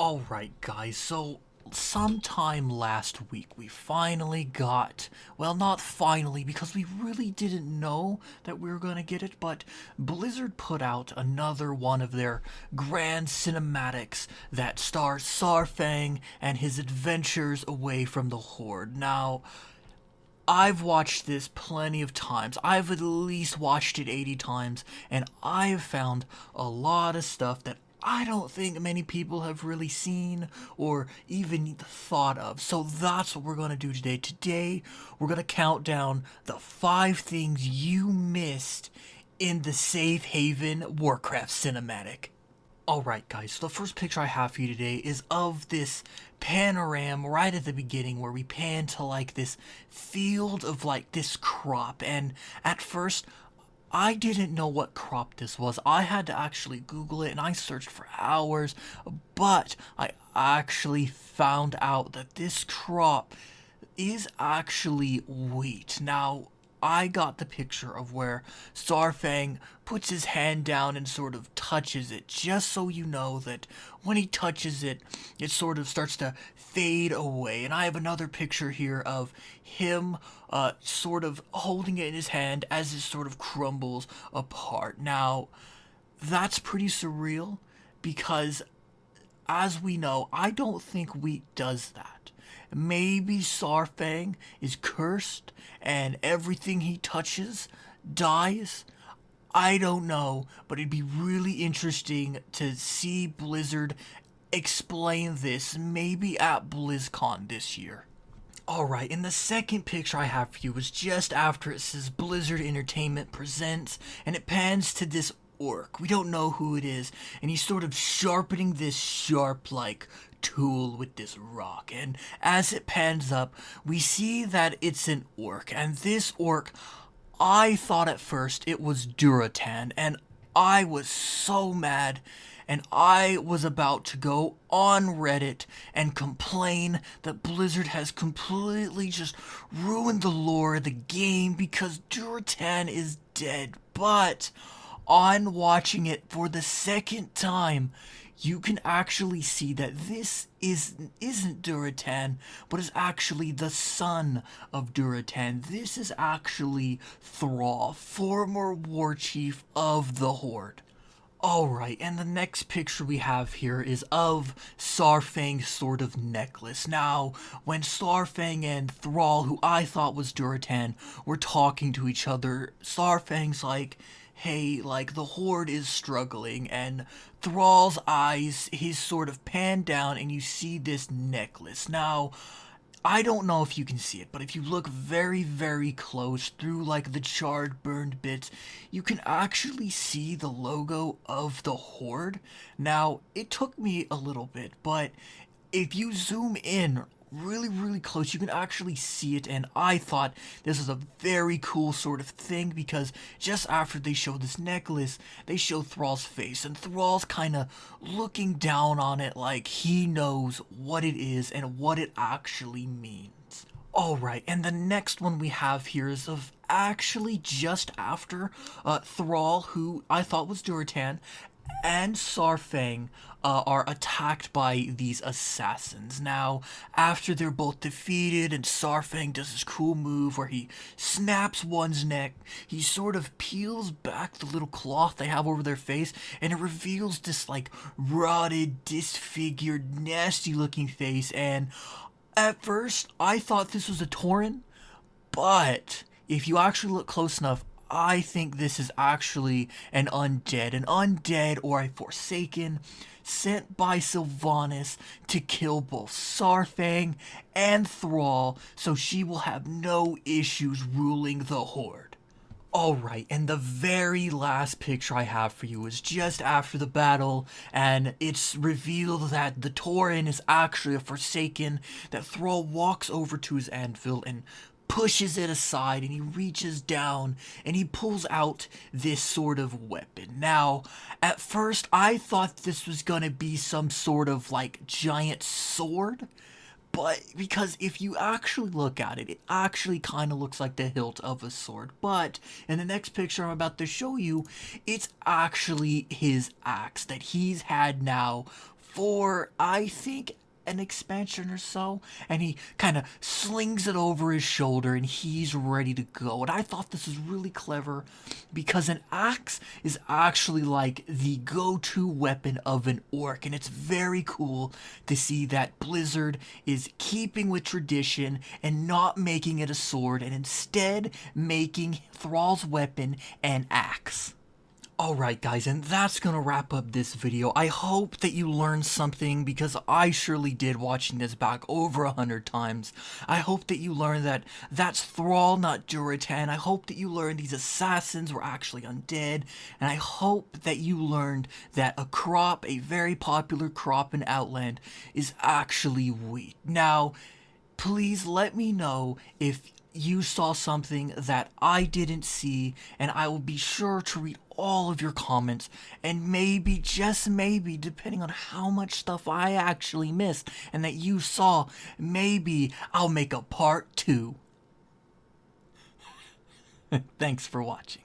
Alright guys, so sometime last week we finally got, well not finally because we really didn't know that we were going to get it, but Blizzard put out another one of their grand cinematics that stars Saurfang and his adventures away from the Horde. Now, I've watched this plenty of times. I've at least watched it 80 times, and I've found a lot of stuff that I don't think many people have really seen or even thought of. So that's what we're going to do today. Today, we're going to count down the 5 things you missed in the Safe Haven Warcraft cinematic. Alright guys, so the first picture I have for you today is of this panorama right at the beginning where we pan to like this field of like this crop, and at first I didn't know what crop this was. I had to actually Google it and I searched for hours, but I actually found out that this crop is actually wheat. Now, I got the picture of where Saurfang puts his hand down and sort of touches it, just so you know that when he touches it, it sort of starts to fade away. And I have another picture here of him sort of holding it in his hand as it sort of crumbles apart. Now, that's pretty surreal because, as we know, I don't think wheat does that. Maybe Saurfang is cursed and everything he touches dies. I don't know, but it'd be really interesting to see Blizzard explain this, maybe at BlizzCon this year. Alright, and the second picture I have for you is just after it says Blizzard Entertainment Presents, and it pans to this orc. We don't know who it is, and he's sort of sharpening this sharp, like, tool with this rock. And as it pans up, we see that it's an orc, and this orc, I thought at first it was Duratan, and I was so mad, and I was about to go on Reddit and complain that Blizzard has completely just ruined the lore of the game because Duratan is dead. But on watching it for the second time, you can actually see that this isn't Duratan, but is actually the son of Duratan. This is actually Thrall, former war chief of the Horde. Alright, and the next picture we have here is of Saurfang's sort of necklace. Now, when Saurfang and Thrall, who I thought was Duratan, were talking to each other, Saurfang's like, hey, like, the Horde is struggling, and Thrall's eyes, he's sort of panned down, and you see this necklace. Now, I don't know if you can see it, but if you look very, very close through, like, the charred, burned bits, you can actually see the logo of the Horde. Now, it took me a little bit, but if you zoom in really, really close, you can actually see it, and I thought this was a very cool sort of thing because just after they show this necklace, they show Thrall's face, and Thrall's kind of looking down on it like he knows what it is and what it actually means. Alright, and the next one we have here is of actually just after Thrall, who I thought was Duratan, and Saurfang are attacked by these assassins. Now, after they're both defeated and Saurfang does this cool move where he snaps one's neck, he sort of peels back the little cloth they have over their face, and it reveals this like rotted, disfigured, nasty looking face. And at first I thought this was a Tauren, but if you actually look close enough, I think this is actually an undead or a Forsaken sent by Sylvanas to kill both Saurfang and Thrall, so she will have no issues ruling the Horde. Alright, and the very last picture I have for you is just after the battle, and it's revealed that the Tauren is actually a Forsaken, that Thrall walks over to his anvil and pushes it aside, and he reaches down and he pulls out this sort of weapon. Now, at first I thought this was gonna be some sort of like giant sword, but because if you actually look at it, it actually kind of looks like the hilt of a sword. But in the next picture I'm about to show you, it's actually his axe that he's had now for, I think, an expansion or so, and he kind of slings it over his shoulder and he's ready to go. And I thought this was really clever because an axe is actually like the go-to weapon of an orc, and it's very cool to see that Blizzard is keeping with tradition and not making it a sword and instead making Thrall's weapon an axe. Alright guys, and that's gonna wrap up this video. I hope that you learned something, because I surely did watching this back over 100 times. I hope that you learned that that's Thrall, not Duratan. I hope that you learned these assassins were actually undead. And I hope that you learned that a crop, a very popular crop in Outland, is actually wheat. Now, please let me know if you saw something that I didn't see, and I will be sure to read all of your comments, and maybe, just maybe, depending on how much stuff I actually missed and that you saw, maybe I'll make a part 2. Thanks for watching.